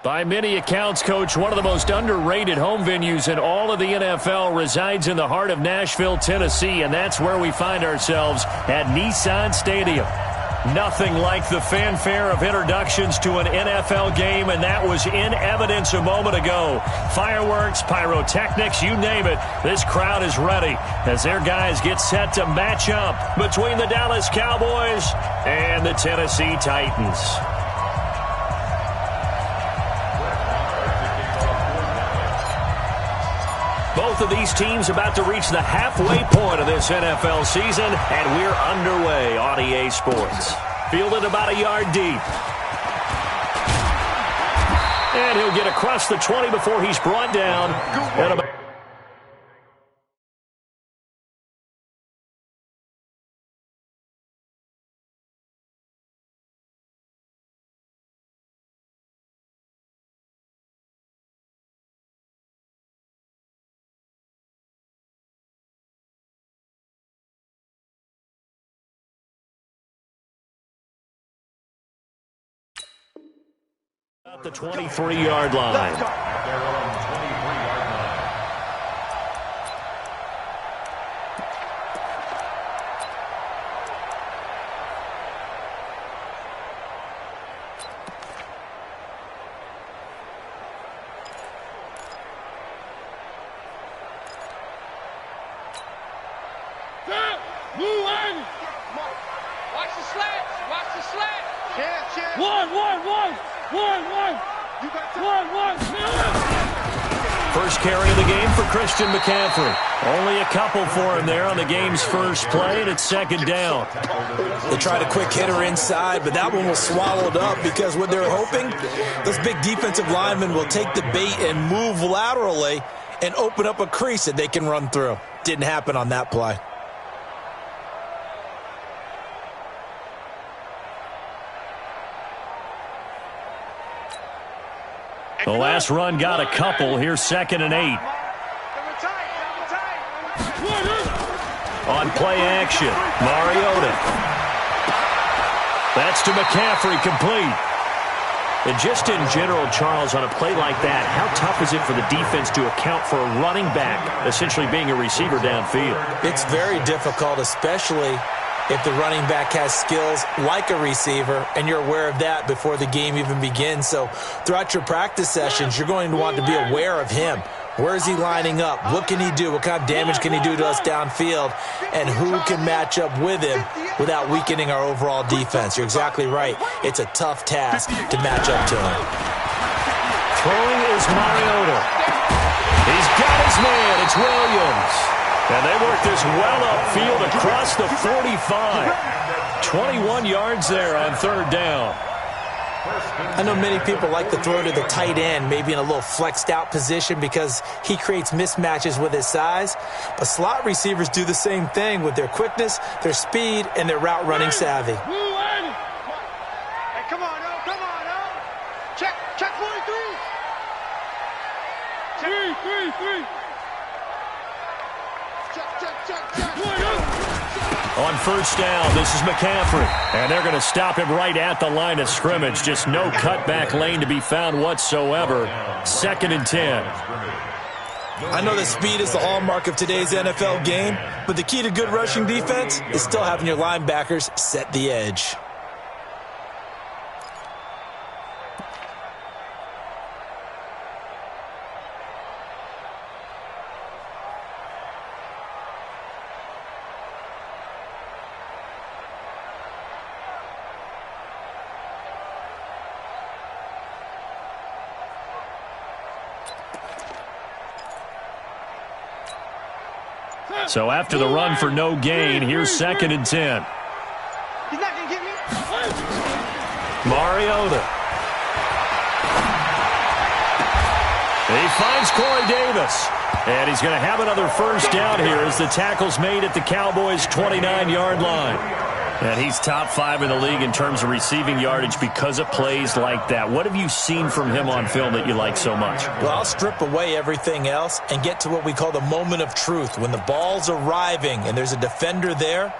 By many accounts, Coach, one of the most underrated home venues in all of the NFL resides in the heart of Nashville, Tennessee, and that's where we find ourselves at Nissan Stadium. Nothing like the fanfare of introductions to an NFL game, and that was in evidence a moment ago. Fireworks, pyrotechnics, you name it. This crowd is ready as their guys get set to match up between the Dallas Cowboys and the Tennessee Titans. Both of these teams about to reach the halfway point of this NFL season, and we're underway on EA Sports. Fielded about a yard deep. And he'll get across the 20 before he's brought down at about... the 23-yard line. Watch the slats. Watch the slats. First carry of the game for Christian McCaffrey. Only a couple for him there on the game's first play, and it's second down. They tried a quick hitter inside, but that one was swallowed up because what they're hoping, those big defensive linemen will take the bait and move laterally and open up a crease that they can run through. Didn't happen on that play. The last run got a couple. Here's 2nd and 8. On play action, Mariota. That's to McCaffrey, complete. And just in general, Charles, on a play like that, how tough is it for the defense to account for a running back essentially being a receiver downfield? It's very difficult, especially if the running back has skills like a receiver, and you're aware of that before the game even begins. So throughout your practice sessions, you're going to want to be aware of him. Where is he lining up? What can he do? What kind of damage can he do to us downfield? And who can match up with him without weakening our overall defense? You're exactly right. It's a tough task to match up to him. Throwing is Mariota. He's got his man. It's Williams. And they work this well upfield across the 45. 21 yards there on third down. I know many people like to throw to the tight end, maybe in a little flexed out position because he creates mismatches with his size. But slot receivers do the same thing with their quickness, their speed, and their route running savvy. Hey, come on, Check 43. Three. On first down, this is McCaffrey. And they're going to stop him right at the line of scrimmage. Just no cutback lane to be found whatsoever. 2nd and 10. I know that speed is the hallmark of today's NFL game, but the key to good rushing defense is still having your linebackers set the edge. So after the run for no gain, here's 2nd and 10. He's not going to get me. Mariota. He finds Corey Davis. And he's going to have another first down here as the tackle's made at the Cowboys' 29-yard line. And he's top 5 in the league in terms of receiving yardage because of plays like that. What have you seen from him on film that you like so much? Well, I'll strip away everything else and get to what we call the moment of truth. When the ball's arriving and there's a defender there,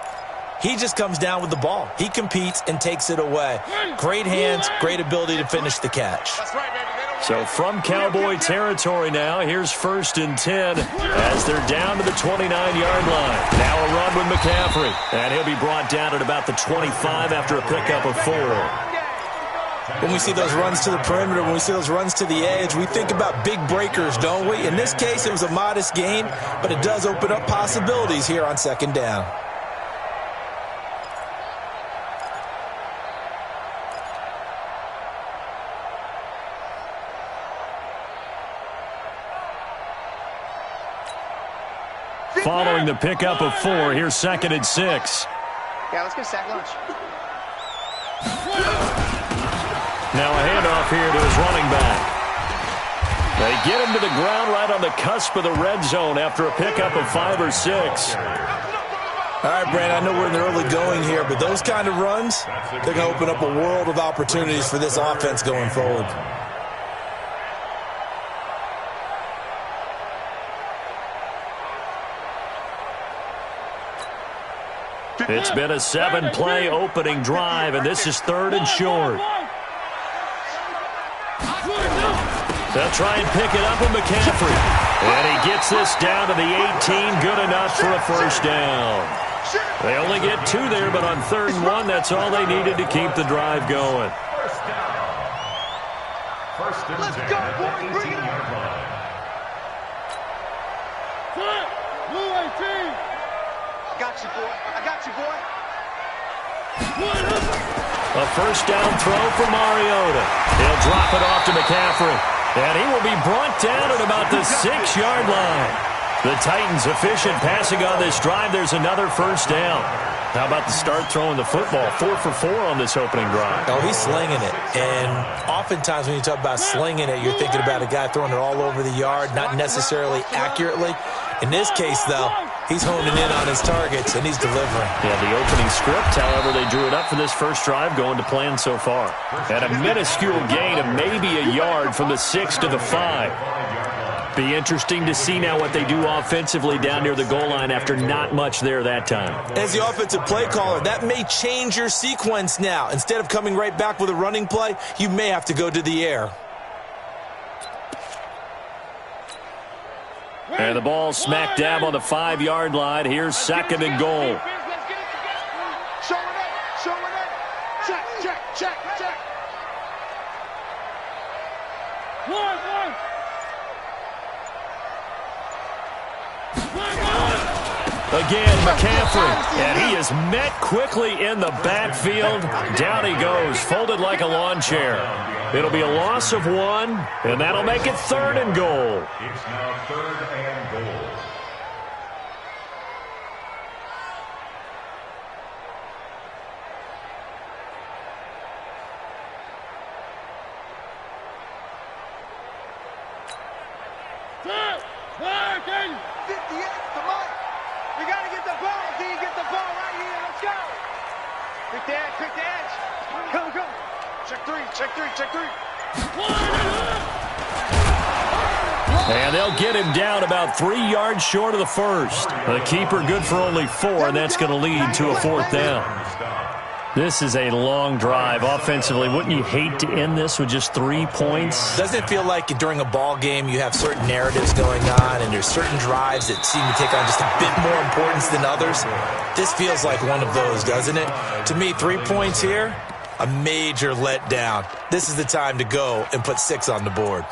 he just comes down with the ball. He competes and takes it away. Great hands, great ability to finish the catch. That's right, baby. So from Cowboy territory now, here's 1st and 10 as they're down to the 29-yard line. Now a run with McCaffrey, and he'll be brought down at about the 25 after a pickup of 4. When we see those runs to the perimeter, when we see those runs to the edge, we think about big breakers, don't we? In this case, it was a modest gain, but it does open up possibilities here on 2nd down. Following the pickup of 4, here's 2nd and 6. Yeah, let's get sack lunch. Now a handoff here to his running back. They get him to the ground right on the cusp of the red zone after a pickup of 5 or 6. All right, Brandon, I know we're in the early going here, but those kind of runs, they're going to open up a world of opportunities for this offense going forward. It's been a 7-play opening drive, and this is 3rd and short. They'll try and pick it up with McCaffrey. And he gets this down to the 18, good enough for a 1st down. They only get 2 there, but on 3rd and 1, that's all they needed to keep the drive going. Let's go, boy. Bring it on. I got you, boy. I got you, boy. A 1st down throw for Mariota. He'll drop it off to McCaffrey. And he will be brought down at about the 6-yard line. The Titans efficient passing on this drive. There's another 1st down. How about the start throwing the football? 4 for 4 on this opening drive. Oh, he's slinging it. And oftentimes when you talk about slinging it, you're thinking about a guy throwing it all over the yard, not necessarily accurately. In this case, though, he's honing in on his targets, and he's delivering. Yeah, the opening script, however, they drew it up for this first drive going to plan so far. And a minuscule gain of maybe a yard from the 6 to the 5. Be interesting to see now what they do offensively down near the goal line after not much there that time. As the offensive play caller, that may change your sequence now. Instead of coming right back with a running play, you may have to go to the air. And the ball smack dab on the 5-yard line. Here's 2nd and goal. Show it up. Show it up. Check, check, check, check. One. Again, McCaffrey, and he is met quickly in the backfield. Down he goes, folded like a lawn chair. It'll be a loss of 1, and that'll make it 3rd and goal. It's now 3rd and goal. Check three. And they'll get him down about 3 yards short of the 1st. The keeper good for only 4, and that's going to lead to a 4th down. This is a long drive offensively. Wouldn't you hate to end this with just 3 points? Doesn't it feel like during a ball game you have certain narratives going on and there's certain drives that seem to take on just a bit more importance than others? This feels like one of those, doesn't it? To me, 3 points here, a major letdown. This is the time to go and put 6 on the board.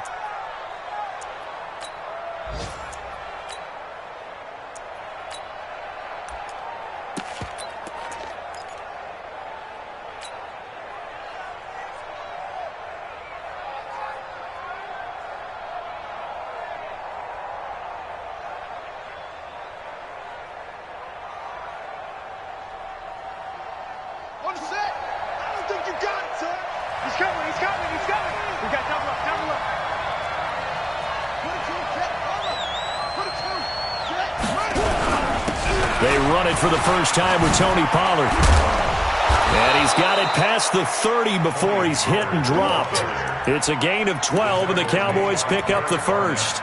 They run it for the first time with Tony Pollard. And he's got it past the 30 before he's hit and dropped. It's a gain of 12, and the Cowboys pick up the first.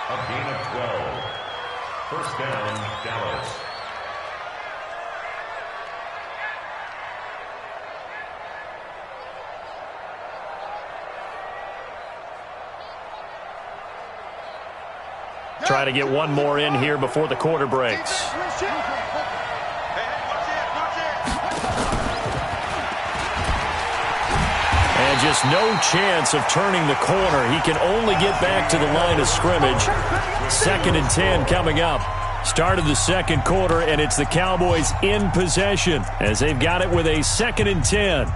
A gain of 12. First down, Dallas. Try to get one more in here before the quarter breaks. And just no chance of turning the corner. He can only get back to the line of scrimmage. 2nd and 10 coming up. Start of the second quarter, and it's the Cowboys in possession as they've got it with a 2nd and 10.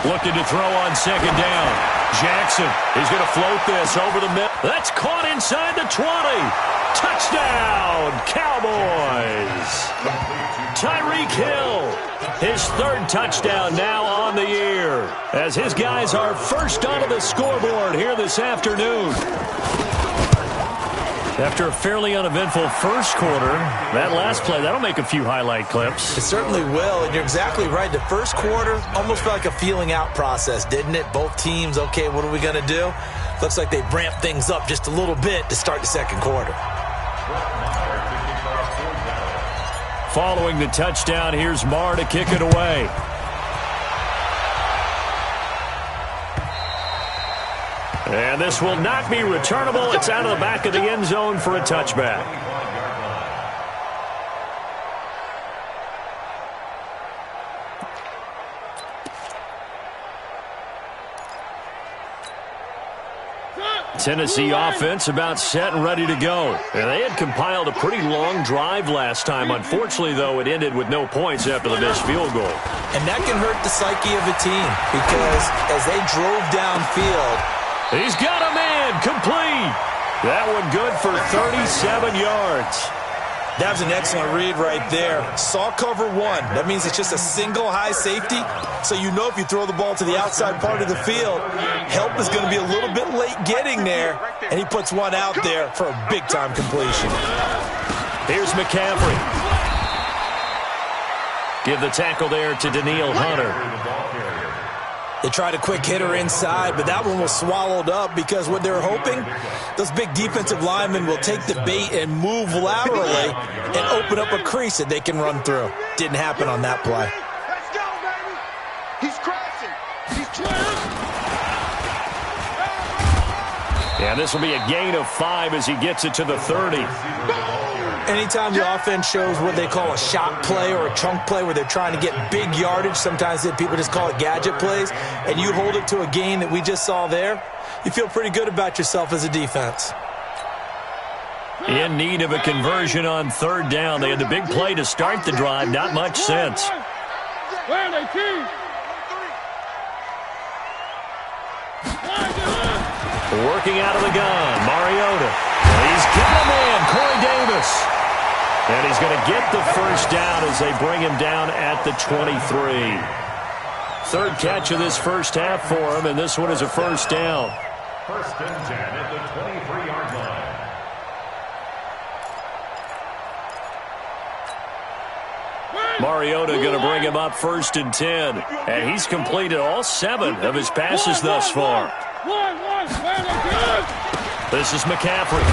Looking to throw on 2nd down. Jackson is going to float this over the middle. That's caught inside the 20. Touchdown, Cowboys. Tyreek Hill, his 3rd touchdown now on the year, as his guys are first onto the scoreboard here this afternoon. After a fairly uneventful first quarter, that last play, that'll make a few highlight clips. It certainly will, and you're exactly right. The first quarter almost felt like a feeling out process, didn't it? Both teams, okay, what are we going to do? Looks like they ramped things up just a little bit to start the second quarter. Following the touchdown, here's Marr to kick it away. And this will not be returnable. It's out of the back of the end zone for a touchback. Tennessee offense about set and ready to go. And they had compiled a pretty long drive last time. Unfortunately, though, it ended with no points after the missed field goal. And that can hurt the psyche of a team because as they drove downfield, he's got a man complete. That one good for 37 yards. That was an excellent read right there. Saw cover 1. That means it's just a single high safety. So you know if you throw the ball to the outside part of the field, help is going to be a little bit late getting there. And he puts one out there for a big-time completion. Here's McCaffrey. Give the tackle there to Danielle Hunter. They tried a quick hitter inside, but that one was swallowed up because what they're hoping, those big defensive linemen will take the bait and move laterally and open up a crease that they can run through. Didn't happen on that play. Let's go, baby. He's crashing. He's And this will be a gain of 5 as he gets it to the 30. Anytime the offense shows what they call a shot play or a chunk play where they're trying to get big yardage, sometimes people just call it gadget plays, and you hold it to a gain that we just saw there, you feel pretty good about yourself as a defense. In need of a conversion on 3rd down. They had the big play to start the drive. Not much sense. Working out of the gun, Mariota. He's got a man, Corey Davis. And he's going to get the first down as they bring him down at the 23. 3rd catch of this first half for him, and this one is a first down. 1st and 10 at the 23-yard line. Mariota going to bring him up 1st and 10. And he's completed all 7 of his passes thus far. This is McCaffrey.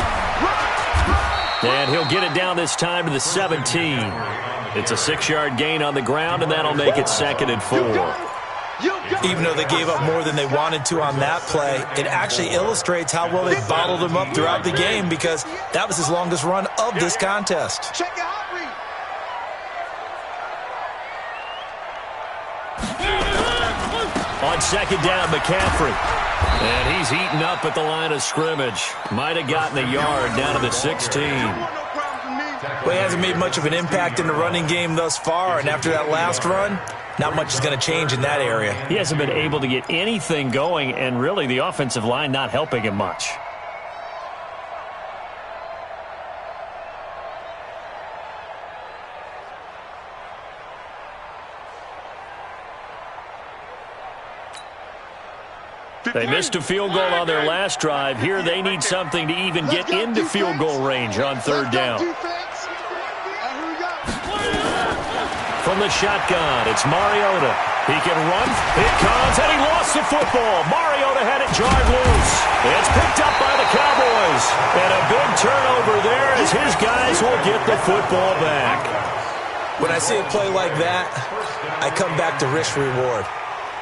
And he'll get it down this time to the 17. It's a 6-yard gain on the ground, and that'll make it 2nd and 4. Even though they gave up more than they wanted to on that play, it actually illustrates how well they bottled him up throughout the game because that was his longest run of this contest. Check it out. On 2nd down, McCaffrey. And he's eaten up at the line of scrimmage. Might have gotten a yard down to the 16. Well, he hasn't made much of an impact in the running game thus far, and after that last run, not much is going to change in that area. He hasn't been able to get anything going, and really the offensive line not helping him much. They missed a field goal on their last drive. Here they need something to even get into field goal range on third down. From the shotgun, it's Mariota. He can run. It comes, and he lost the football. Mariota had it jarred loose. It's picked up by the Cowboys. And a big turnover there as his guys will get the football back. When I see a play like that, I come back to risk-reward.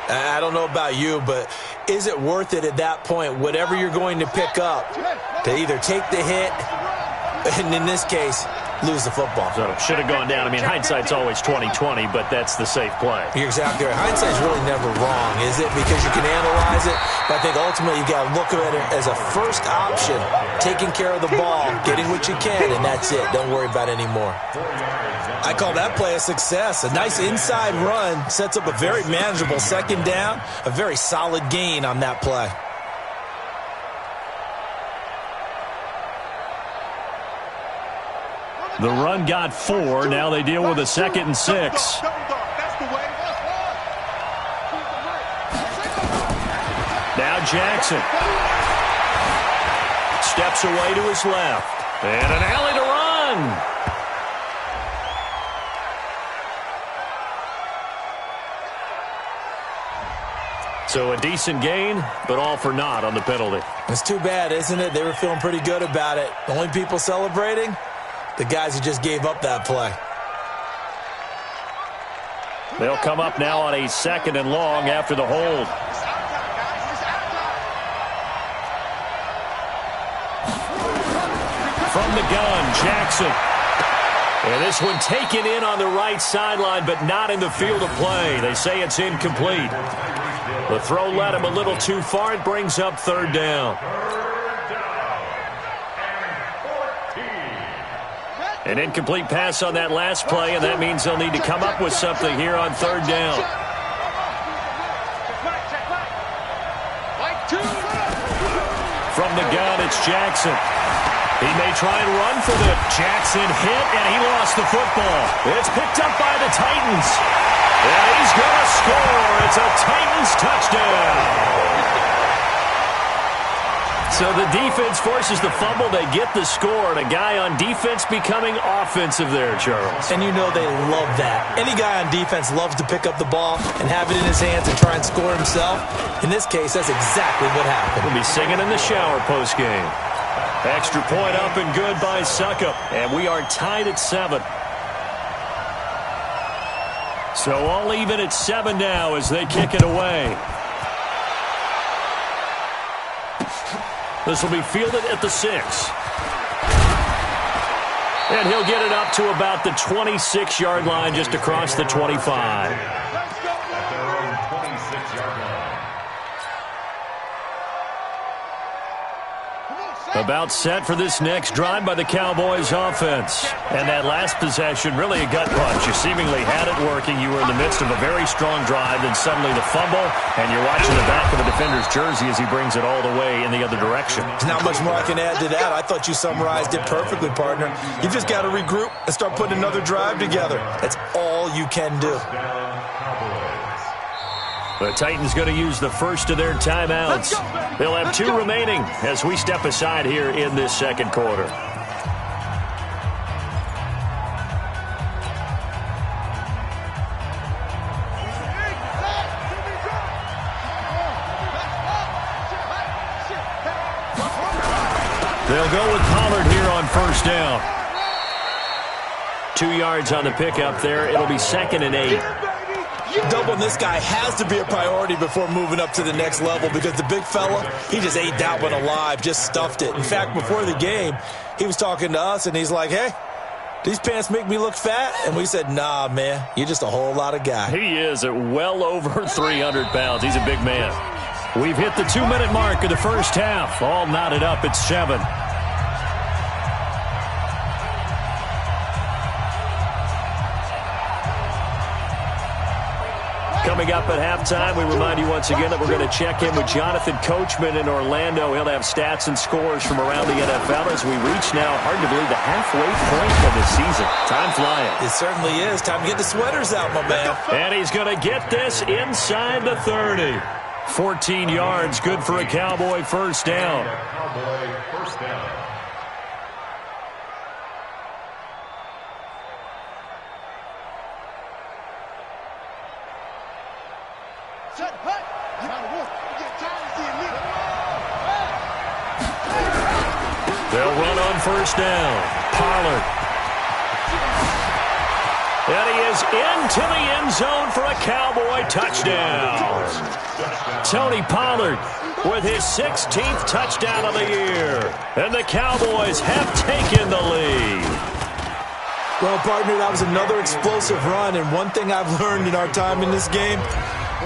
I don't know about you, but is it worth it at that point, whatever you're going to pick up, to either take the hit, and in this case, lose the football? So should have gone down. I mean, hindsight's always 20/20, but that's the safe play. You're exactly right. Hindsight's really never wrong, is it? Because you can analyze it, but I think ultimately you got to look at it as a first option, taking care of the ball, getting what you can, and that's it. Don't worry about it anymore. I call that play a success. A nice inside run sets up a very manageable second down, a very solid gain on that play. The run got 4. Now they deal with a 2nd and 6. Now Jackson steps away to his left. And an alley to run. So a decent gain, but all for naught on the penalty. It's too bad, isn't it? They were feeling pretty good about it. The only people celebrating, the guys who just gave up that play. They'll come up now on a 2nd and long after the hold. From the gun, Jackson. And this one taken in on the right sideline, but not in the field of play. They say it's incomplete. The throw led him a little too far. It brings up 3rd down. An incomplete pass on that last play, and that means they'll need to come up with something here on 3rd down. From the gun, it's Jackson. He may try and run for the Jackson hit, and he lost the football. It's picked up by the Titans. And he's going to score. It's a Titans touchdown. So the defense forces the fumble. They get the score, and a guy on defense becoming offensive there, Charles. And you know they love that. Any guy on defense loves to pick up the ball and have it in his hands and try and score himself. In this case, that's exactly what happened. We'll be singing in the shower postgame. Extra point up and good by Suckup. And we are tied at 7. So all even at 7 now as they kick it away. This will be fielded at the 6. And he'll get it up to about the 26-yard line, just across the 25. At their own 26-yard line. About set for this next drive by the Cowboys offense. And that last possession, really a gut punch. You seemingly had it working. You were in the midst of a very strong drive, then suddenly the fumble, and you're watching the back of the defender's jersey as he brings it all the way in the other direction. There's not much more I can add to that. I thought you summarized it perfectly, partner. You just got to regroup and start putting another drive together. That's all you can do. The Titans going to use the first of their timeouts. They'll have 2 remaining as we step aside here in this second quarter. They'll go with Pollard here on first down. 2 yards on the pickup there. It'll be 2nd and 8. Doubling this guy has to be a priority before moving up to the next level because the big fella, he just ate that one alive, just stuffed it. In fact, before the game, he was talking to us, and he's like, hey, these pants make me look fat? And we said, nah, man, you're just a whole lot of guy. He is at well over 300 pounds. He's a big man. We've hit the 2-minute mark of the first half. All knotted up at 7. Coming up at halftime, we remind you once again that we're going to check in with Jonathan Coachman in Orlando. He'll have stats and scores from around the NFL as we reach now, hard to believe, the halfway point of the season. Time flying. It certainly is. Time to get the sweaters out, my man. And he's going to get this inside the 30. 14 yards, good for a Cowboy first down. Cowboy first down. They'll run on first down. Pollard. And he is into the end zone for a Cowboy touchdown. Tony Pollard with his 16th touchdown of the year. And the Cowboys have taken the lead. Well, partner, that was another explosive run, and one thing I've learned in our time in this game,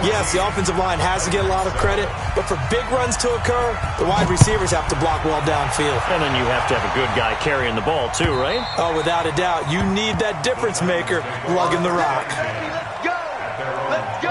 yes, the offensive line has to get a lot of credit, but for big runs to occur, the wide receivers have to block well downfield. And then you have to have a good guy carrying the ball too, right? Oh, without a doubt. You need that difference maker lugging the rock. Let's go! Let's go!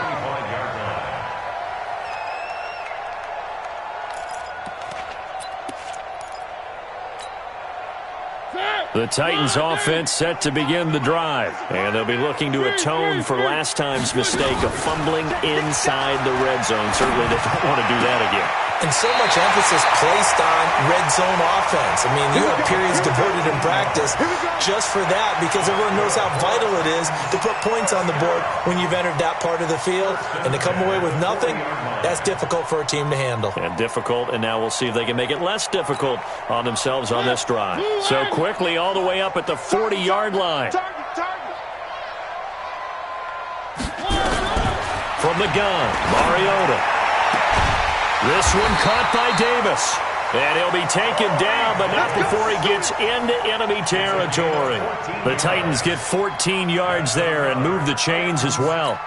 The Titans offense set to begin the drive. And they'll be looking to atone for last time's mistake of fumbling inside the red zone. Certainly they don't want to do that again. And so much emphasis placed on red zone offense. I mean, you have periods devoted in practice just for that because everyone knows how vital it is to put points on the board when you've entered that part of the field. And to come away with nothing, that's difficult for a team to handle. And difficult, and now we'll see if they can make it less difficult on themselves on this drive. So quickly all the way up at the 40-yard line. From the gun, Mariota. This one caught by Davis. And he'll be taken down, but not before he gets into enemy territory. The Titans get 14 yards there and move the chains as well.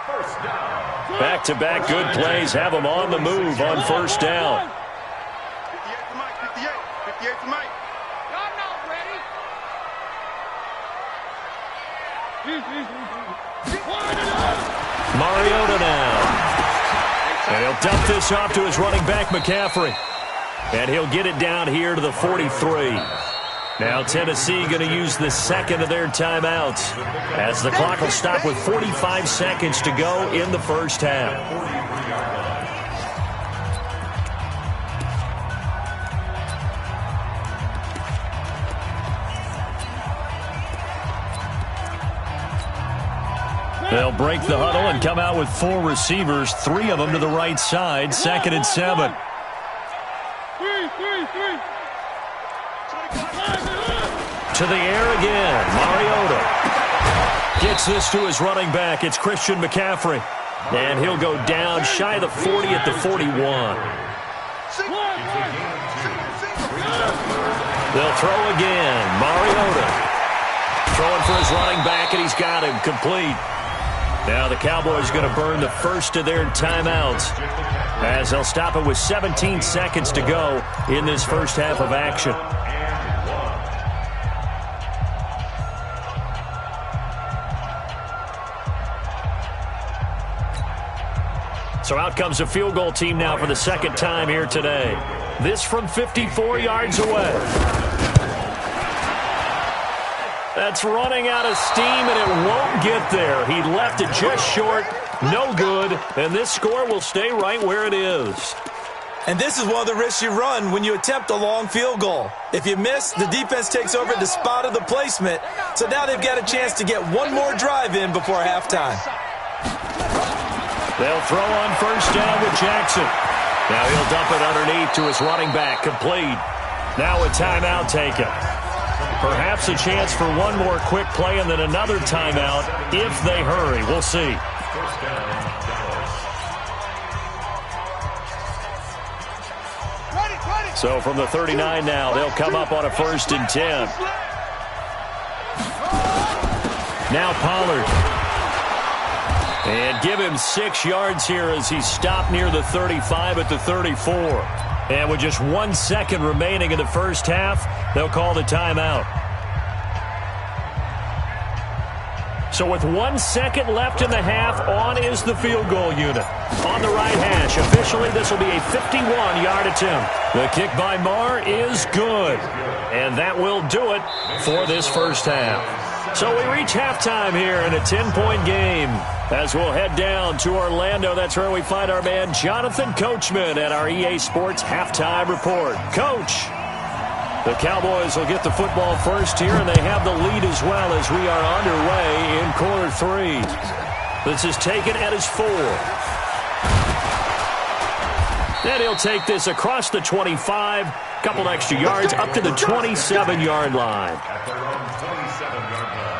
Back-to-back good plays have them on the move on first down. 58 to Mike, 58 to Mike. Y'all not ready. Mariota now. And he'll dump this off to his running back, McCaffrey. And he'll get it down here to the 43. Now Tennessee going to use the second of their timeouts as the clock will stop with 45 seconds to go in the first half. They'll break the huddle and come out with four receivers, three of them to the right side, 2nd and 7. To the air again, Mariota. Gets this to his running back. It's Christian McCaffrey. And he'll go down shy of the 40 at the 41. They'll throw again, Mariota. Throwing for his running back, and he's got him complete. Now the Cowboys going to burn the first of their timeouts as they'll stop it with 17 seconds to go in this first half of action. So out comes a field goal team now for the second time here today. This from 54 yards away. That's running out of steam, and it won't get there. He left it just short. No good. And this score will stay right where it is. And this is one of the risks you run when you attempt a long field goal. If you miss, the defense takes over the spot of the placement. So now they've got a chance to get one more drive in before halftime. They'll throw on first down with Jackson. Now he'll dump it underneath to his running back, complete. Now a timeout taken. Perhaps a chance for one more quick play and then another timeout if they hurry. We'll see. First down, Dallas. So from the 39 now, they'll come up on a 1st and 10. Now Pollard. And give him 6 yards here as he stopped near the 35 at the 34. And with just 1 second remaining in the first half, they'll call the timeout. So with 1 second left in the half, on is the field goal unit. On the right hash, officially this will be a 51-yard attempt. The kick by Marr is good. And that will do it for this first half. So we reach halftime here in a 10-point game. As we'll head down to Orlando, that's where we find our man Jonathan Coachman at our EA Sports Halftime Report. Coach, the Cowboys will get the football first here, and they have the lead as well as we are underway in quarter 3. This is taken at his 4. Then he'll take this across the 25, couple extra yards, up to the 27-yard line. At their own 27-yard line.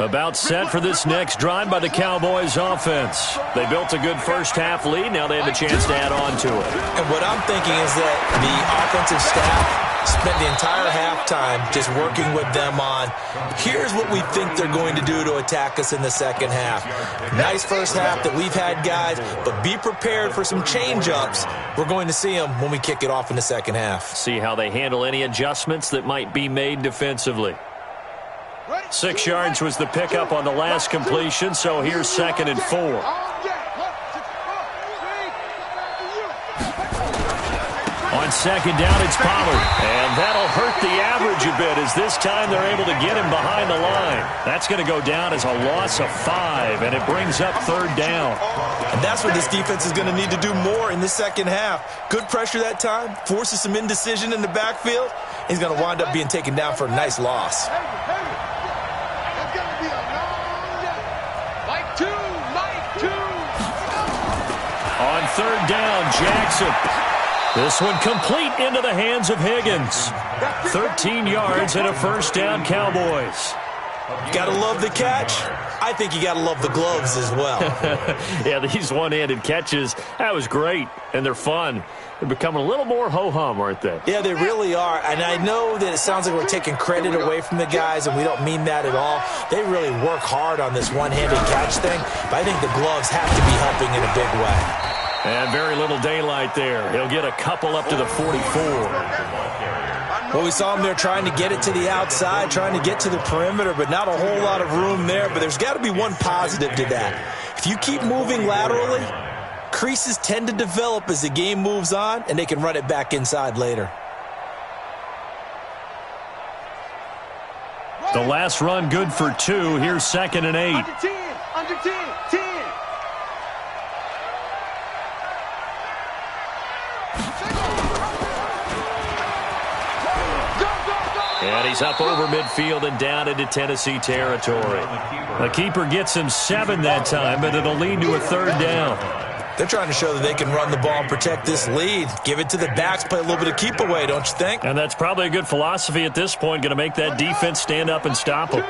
About set for this next drive by the Cowboys offense. They built a good first-half lead. Now they have a chance to add on to it. And what I'm thinking is that the offensive staff spent the entire halftime just working with them on, here's what we think they're going to do to attack us in the second half. Nice first half that we've had, guys, but be prepared for some change-ups. We're going to see them when we kick it off in the second half. See how they handle any adjustments that might be made defensively. 6 yards was the pickup on the last completion, so here's 2nd and 4. On 2nd down, it's Pollard. And that'll hurt the average a bit as this time they're able to get him behind the line. That's going to go down as a loss of 5, and it brings up 3rd down. And that's what this defense is going to need to do more in the second half. Good pressure that time, forces some indecision in the backfield. He's going to wind up being taken down for a nice loss. On 3rd down, Jackson. This one complete into the hands of Higgins. 13 yards and a first down, Cowboys. You got to love the catch. I think you got to love the gloves as well. Yeah, these one-handed catches, that was great, and they're fun. They're becoming a little more ho-hum, aren't they? Yeah, they really are, and I know that it sounds like we're taking credit away from the guys, and we don't mean that at all. They really work hard on this one-handed catch thing, but I think the gloves have to be helping in a big way. And very little daylight there. He'll get a couple up to the 44. Well, we saw him there trying to get it to the outside, trying to get to the perimeter, but not a whole lot of room there. But there's got to be one positive to that. If you keep moving laterally, creases tend to develop as the game moves on, and they can run it back inside later. The last run good for 2. Here's 2nd and 8. Under 10, under 10, 10. And he's up over midfield and down into Tennessee territory. The keeper gets him 7 that time, but it'll lead to a 3rd down. They're trying to show that they can run the ball and protect this lead. Give it to the backs, play a little bit of keep away, don't you think? And that's probably a good philosophy at this point, going to make that defense stand up and stop them. He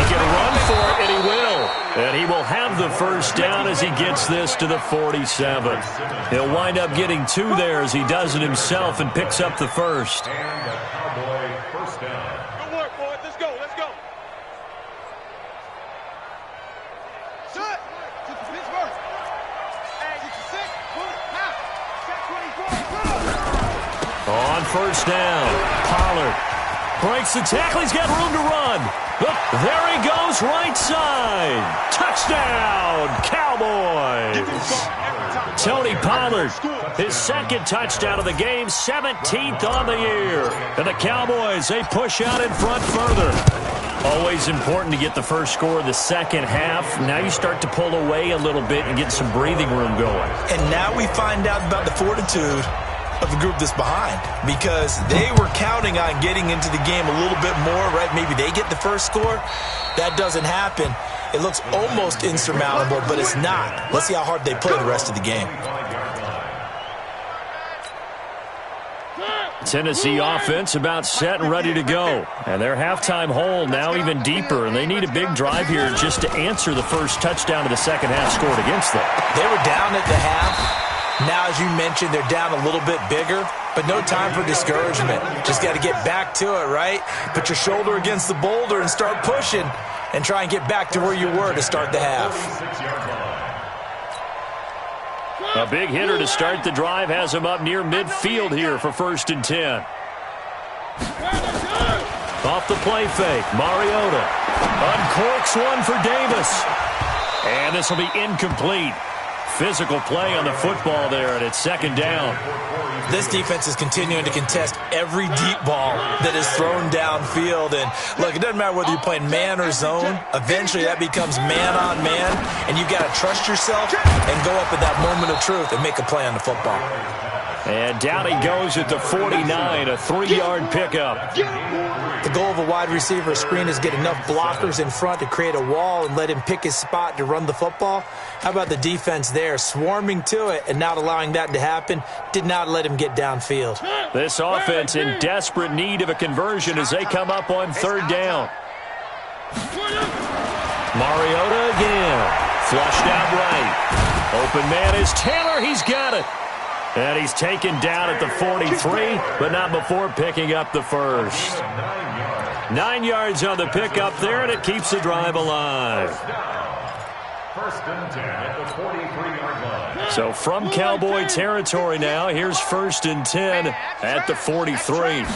can run for it, and he will. And he will have the first down as he gets this to the 47. He'll wind up getting 2 there as he does it himself and picks up the first. And a Cowboy first down. Good work, boys. Let's go. Let's go. Shut. To the Pittsburgh. Hey, get your 6. Pull it. Now. Set 24. On first down, Pollard breaks the tackle. He's got room to run. Look, there he goes, right side. Touchdown, Cowboys. Tony Pollard, his 2nd touchdown of the game, 17th on the year. And the Cowboys, they push out in front further. Always important to get the first score of the second half. Now you start to pull away a little bit and get some breathing room going. And now we find out about the fortitude of the group that's behind, because they were counting on getting into the game a little bit more, right? Maybe they get the first score. That doesn't happen. It looks almost insurmountable, but it's not. Let's see how hard they play the rest of the game. Tennessee offense about set and ready to go. And their halftime hole now even deeper, and they need a big drive here just to answer the first touchdown of the second half scored against them. They were down at the half. Now, as you mentioned, they're down a little bit bigger, but no time for discouragement. Just got to get back to it, right? Put your shoulder against the boulder and start pushing and try and get back to where you were to start the half. A big hitter to start the drive has him up near midfield here for 1st and 10. On Off the play fake, Mariota uncorks one for Davis. And this will be incomplete. Physical play on the football there, and it's second down. This defense is continuing to contest every deep ball that is thrown downfield. And, look, it doesn't matter whether you're playing man or zone. Eventually, that becomes man-on-man, and you've got to trust yourself and go up at that moment of truth and make a play on the football. And down he goes at the 49, a 3-yard pickup. The goal of a wide receiver screen is get enough blockers in front to create a wall and let him pick his spot to run the football. How about the defense there, swarming to it and not allowing that to happen? Did not let him get downfield. This offense in desperate need of a conversion as they come up on third down. Mariota again, flushed out right. Open man is Taylor, he's got it. And he's taken down at the 43, but not before picking up the first. 9 yards on the pickup there, and it keeps the drive alive. First and 10 at the 43-yard line. So from Cowboy territory now, here's first and 10 at the 43.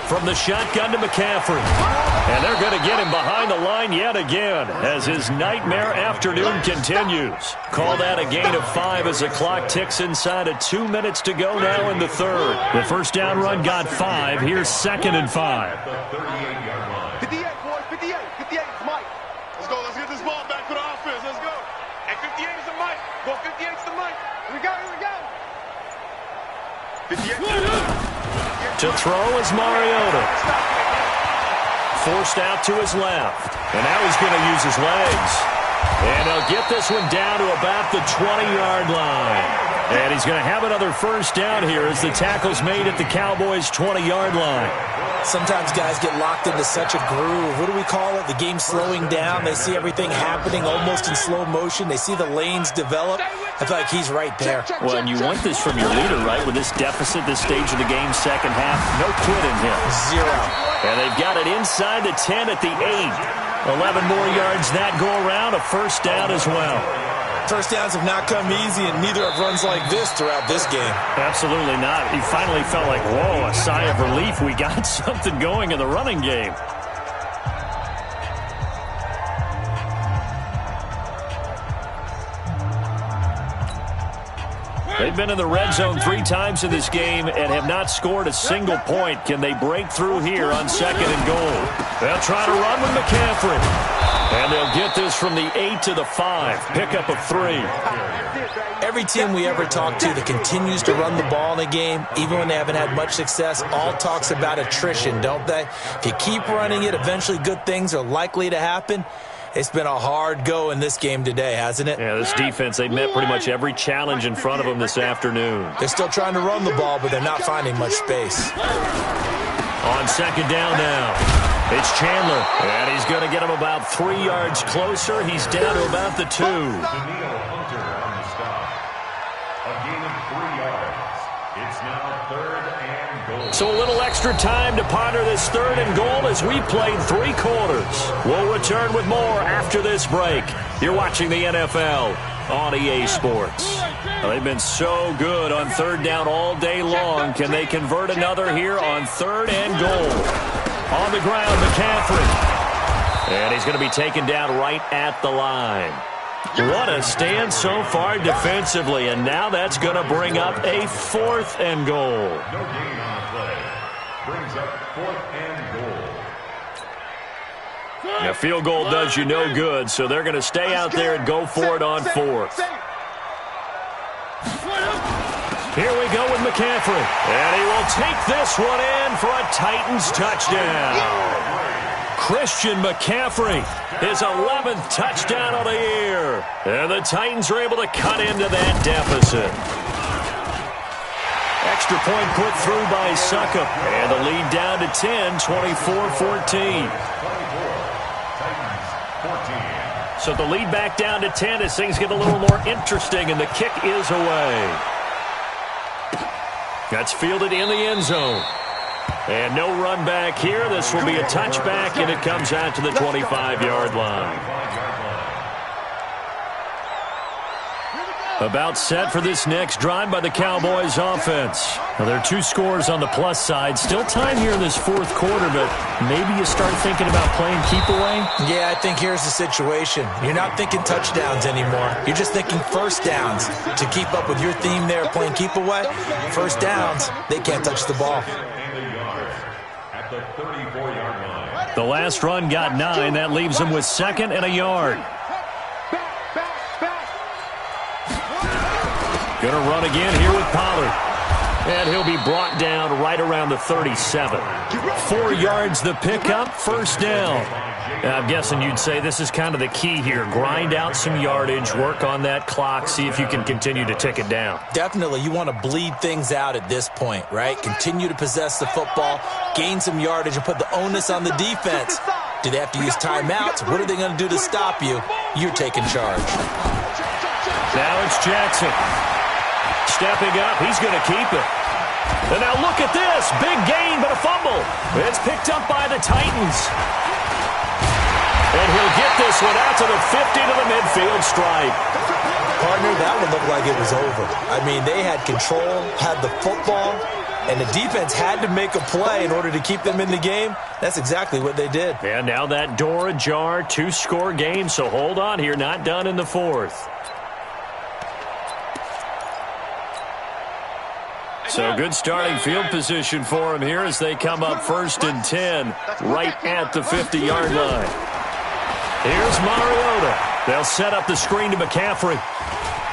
From the shotgun to McCaffrey. And they're going to get him behind the line yet again as his nightmare afternoon continues. Call that a gain of 5 as the clock ticks inside of 2 minutes to go now in the third. The first down run got 5. Here's second and 5. The 38-yard line. 58, boys, 58. 58 is Mike. Let's go. Let's get this ball back for the offense. Let's go. And 58 is the Mike. Go, 58 is the Mike. Here we go. Here we go. 58. To throw is Mariota. Forced out to his left. And now he's going to use his legs. And he'll get this one down to about the 20-yard line. And he's going to have another first down here as the tackle's made at the Cowboys' 20-yard line. Sometimes guys get locked into such a groove. What do we call it? The game slowing down. They see everything happening almost in slow motion. They see the lanes develop. I feel like he's right there. Well, and you want this from your leader, right? With this deficit, this stage of the game, second half, no quit in him. 0. And they've got it inside the 10 at the 8. 11 more yards that go around, a first down as well. First downs have not come easy, and neither have runs like this throughout this game. Absolutely not. He finally felt like, whoa, a sigh of relief. We got something going in the running game. They've been in the red zone 3 times in this game and have not scored a single point. Can they break through here on second and goal? They'll try to run with McCaffrey. And they'll get this from the 8 to the 5. Pickup of 3. Every team we ever talk to that continues to run the ball in a game, even when they haven't had much success, all talks about attrition, don't they? If you keep running it, eventually good things are likely to happen. It's been a hard go in this game today, hasn't it? Yeah, this defense, they met pretty much every challenge in front of them this afternoon. They're still trying to run the ball, but they're not finding much space. On second down now. It's Chandler, and he's going to get him about 3 yards closer. He's down to about the 2. Daniil Hunter on the stop. A gain of 3 yards. It's now third and goal. So a little extra time to ponder this third and goal as we played 3 quarters. We'll return with more after this break. You're watching the NFL on EA Sports. Well, they've been so good on third down all day long. Can they convert another here on third and goal? On the ground, McCaffrey. And he's going to be taken down right at the line. What a stand so far defensively, and now that's going to bring up a 4th and goal. No gain on the play. Brings up 4th and goal. Now, field goal does you no good, so they're going to stay out there and go for it on 4th. Here we go with McCaffrey. And he will take this one in for a Titans touchdown. Christian McCaffrey, his 11th touchdown of the year. And the Titans are able to cut into that deficit. Extra point put through by Suckup. And the lead down to 10, 24-14. So the lead back down to 10 as things get a little more interesting, and the kick is away. That's fielded in the end zone. And no run back here. This will be a touchback, and it comes out to the 25-yard line. About set for this next drive by the Cowboys offense. Well, there are 2 scores on the plus side. Still time here in this fourth quarter, but maybe you start thinking about playing keep away? Yeah, I think here's the situation. You're not thinking touchdowns anymore. You're just thinking first downs. To keep up with your theme there, playing keep away, first downs, they can't touch the ball. At the 34-yard line. The last run got 9. That leaves them with 2nd and a yard. Going to run again here with Pollard. And he'll be brought down right around the 37. 4 yards the pickup, first down. I'm guessing you'd say this is kind of the key here. Grind out some yardage, work on that clock, see if you can continue to tick it down. Definitely. You want to bleed things out at this point, right? Continue to possess the football, gain some yardage, and put the onus on the defense. Do they have to use timeouts? What are they going to do to stop you? You're taking charge. Now it's Jackson. Stepping up, he's going to keep it. And now look at this. Big gain, but a fumble. It's picked up by the Titans. And he'll get this one out to the 50 to the midfield stripe. Partner, that one looked like it was over. I mean, they had control, had the football, and the defense had to make a play in order to keep them in the game. That's exactly what they did. And now that door ajar, 2-score game, so hold on here, not done in the fourth. So good starting field position for him here as they come up 1st and 10 right at the 50-yard line. Here's Mariota. They'll set up the screen to McCaffrey.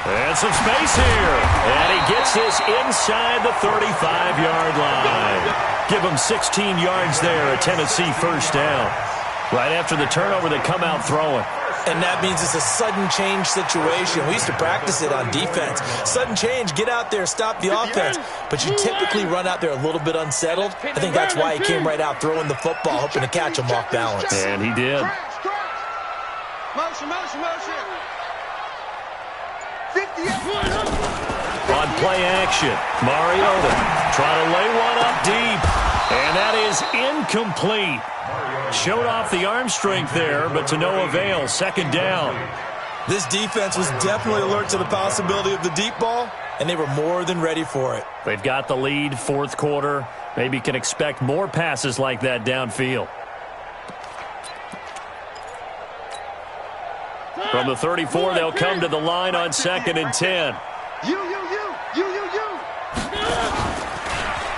And some space here. And he gets this inside the 35-yard line. Give him 16 yards there, a Tennessee first down. Right after the turnover, they come out throwing. And that means it's a sudden change situation. We used to practice it on defense. Sudden change, get out there, stop the offense. But you typically run out there a little bit unsettled. I think that's why he came right out throwing the football, hoping to catch him off balance. And he did. Motion, motion, motion. 58. On play action, Mariota trying to lay one up deep. And that is incomplete. Showed off the arm strength there, but to no avail. 2nd down. This defense was definitely alert to the possibility of the deep ball, and they were more than ready for it. They've got the lead, fourth quarter. Maybe can expect more passes like that downfield. From the 34, they'll come to the line on 2nd and 10. You.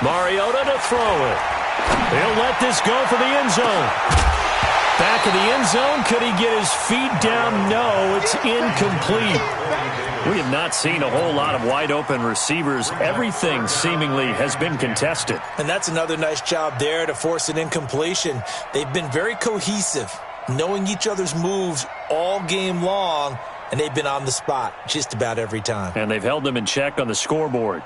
Mariota to throw it. He'll let this go for the end zone. Back of the end zone. Could he get his feet down? No, it's incomplete. We have not seen a whole lot of wide-open receivers. Everything seemingly has been contested. And that's another nice job there to force an incompletion. They've been very cohesive, knowing each other's moves all game long, and they've been on the spot just about every time. And they've held them in check on the scoreboard.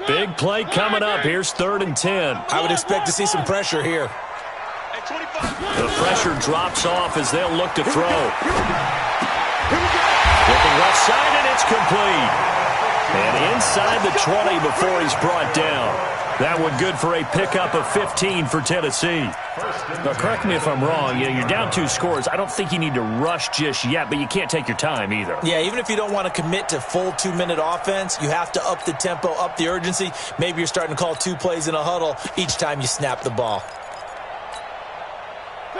Big play coming up. Here's 3rd and 10. I would expect to see some pressure here. The pressure drops off as they'll look to throw. Looking left side, and it's complete. And inside the 20 before he's brought down. That one good for a pickup of 15 for Tennessee. Now, correct me if I'm wrong. You're down 2 scores. I don't think you need to rush just yet, but you can't take your time either. Yeah, even if you don't want to commit to full 2-minute offense, you have to up the tempo, up the urgency. Maybe you're starting to call 2 plays in a huddle each time you snap the ball.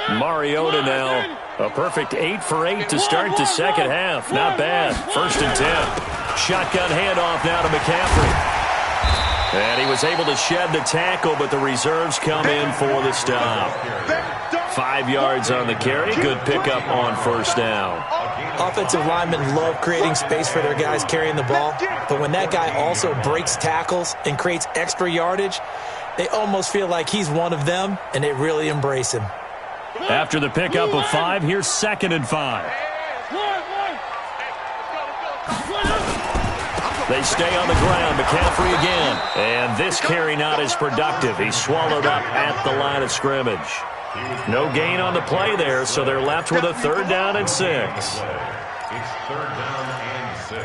Mariota now, a perfect 8 for 8 to start the second half. Not bad. 1st and 10. Shotgun handoff now to McCaffrey. And he was able to shed the tackle, but the reserves come in for the stop. 5 yards on the carry. Good pickup on 1st down. Offensive linemen love creating space for their guys carrying the ball, but when that guy also breaks tackles and creates extra yardage, they almost feel like he's one of them, and they really embrace him. After the pickup of 5, here's 2nd and 5. They stay on the ground. McCaffrey again. And this carry not as productive. He's swallowed up at the line of scrimmage. No gain on the play there, so they're left with a 3rd down and 6. It's 3rd down and 6.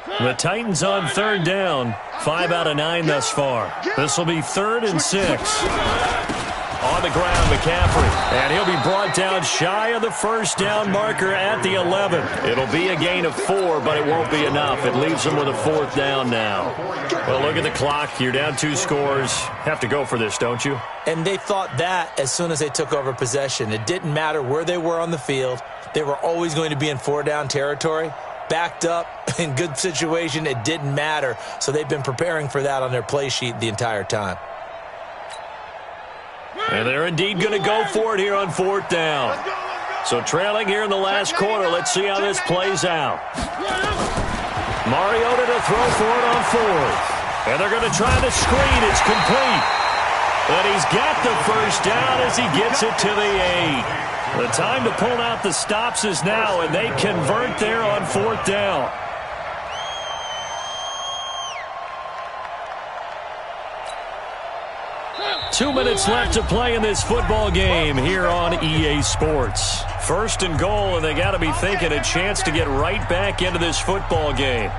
The Titans on third down. 5 out of 9 thus far. This will be 3rd and 6. On the ground, McCaffrey. And he'll be brought down shy of the first down marker at the 11. It'll be a gain of 4, but it won't be enough. It leaves them with a 4th down now. Well, look at the clock. You're down 2 scores. Have to go for this, don't you? And they thought that as soon as they took over possession. It didn't matter where they were on the field. They were always going to be in 4-down territory. Backed up, in good situation, it didn't matter. So they've been preparing for that on their play sheet the entire time. And they're indeed going to go for it here on 4th down. So trailing here in the last quarter, let's see how this plays out. Mariota to throw for it on 4th. And they're going to try the screen. It's complete. But he's got the first down as he gets it to the 8. The time to pull out the stops is now, and they convert there on 4th down. Two minutes left to play in this football game here on EA Sports. 1st and goal, and they got to be thinking a chance to get right back into this football game.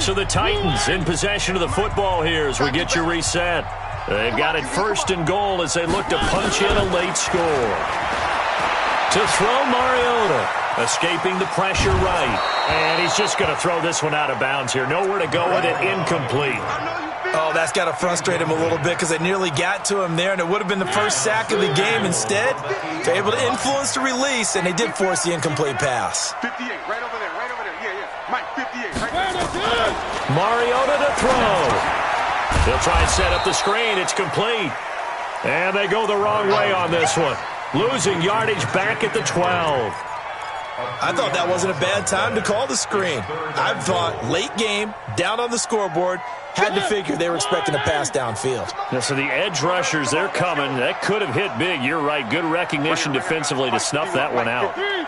So the Titans in possession of the football here as we get you reset. They've got it 1st and goal as they look to punch in a late score. To throw, Mariota, escaping the pressure right. And he's just going to throw this one out of bounds here. Nowhere to go with it, incomplete. Oh, that's got to frustrate him a little bit because they nearly got to him there, and it would have been the first sack of the game. Instead, they're able to influence the release, and they did force the incomplete pass. 58, right over there, right over there. Yeah. Mike, 58, right there. Mariota to throw. They'll try and set up the screen. It's complete. And they go the wrong way on this one. Losing yardage back at the 12. I thought that wasn't a bad time to call the screen. I thought late game, down on the scoreboard, had to figure they were expecting a pass downfield. Yeah, so the edge rushers, they're coming. That could have hit big. You're right. Good recognition defensively to snuff that one out. Get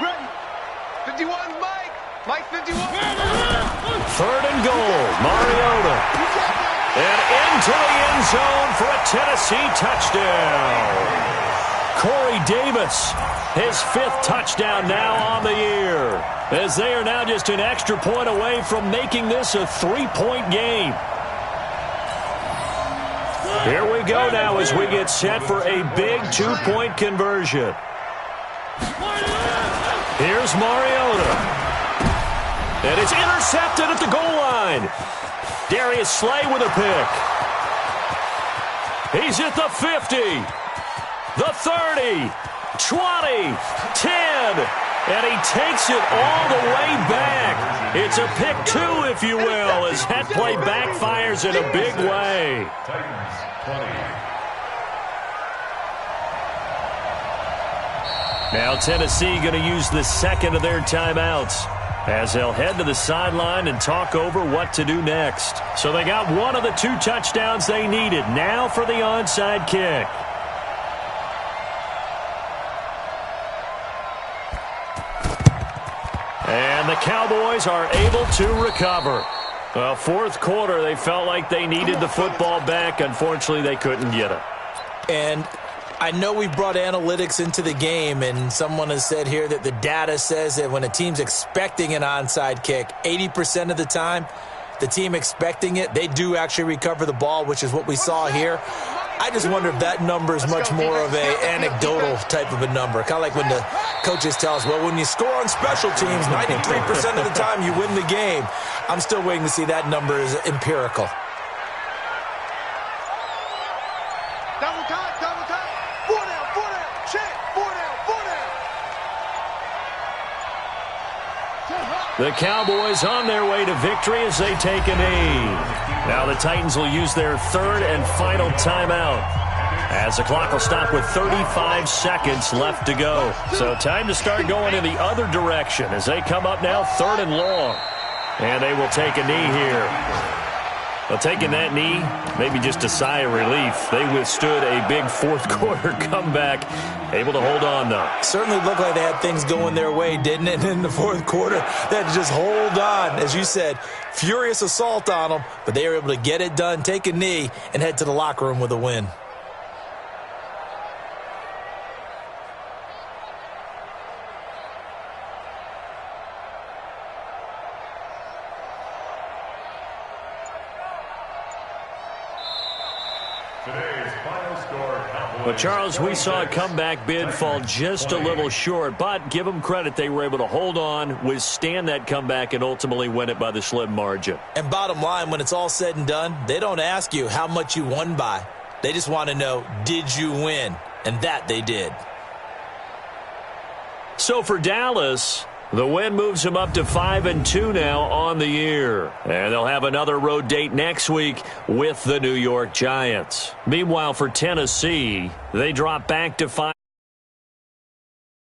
ready. 51's Mike. Mike 51. 3rd and goal. Mariota. And into the end zone for a Tennessee touchdown. Corey Davis, his 5th touchdown now on the year, as they are now just an extra point away from making this a 3-point game. Here we go now as we get set for a big 2-point conversion. Here's Mariota. And it's intercepted at the goal line. Darius Slay with a pick. He's at the 50. The 30, 20, 10, and he takes it all the way back. It's a pick 2, if you will, as that play backfires in a big way. Now Tennessee going to use the 2nd of their timeouts as they'll head to the sideline and talk over what to do next. So they got one of the 2 touchdowns they needed. Now for the onside kick. And the Cowboys are able to recover. Well, 4th quarter, they felt like they needed the football back. Unfortunately, they couldn't get it. And I know we brought analytics into the game, and someone has said here that the data says that when a team's expecting an onside kick, 80% of the time, the team expecting it, they do actually recover the ball, which is what we saw here. I just wonder if that number is much more of a anecdotal type of a number. Kind of like when the coaches tell us, well, when you score on special teams, 93% of the time you win the game. I'm still waiting to see that number is empirical. Double time. 4 down. Check. 4 down. The Cowboys on their way to victory as they take a knee. Now the Titans will use their 3rd and final timeout as the clock will stop with 35 seconds left to go. So time to start going in the other direction as they come up now 3rd and long. And they will take a knee here. Well, taking that knee, maybe just a sigh of relief. They withstood a big 4th quarter comeback, able to hold on, though. Certainly looked like they had things going their way, didn't it? In the 4th quarter, they had to just hold on. As you said, furious assault on them, but they were able to get it done, take a knee, and head to the locker room with a win. But, Charles, we saw a comeback bid fall just a little short, but give them credit. They were able to hold on, withstand that comeback, and ultimately win it by the slim margin. And bottom line, when it's all said and done, they don't ask you how much you won by. They just want to know, did you win? And that they did. So for Dallas, the win moves them up to 5-2 now on the year. And they'll have another road date next week with the New York Giants. Meanwhile, for Tennessee, they drop back to 5.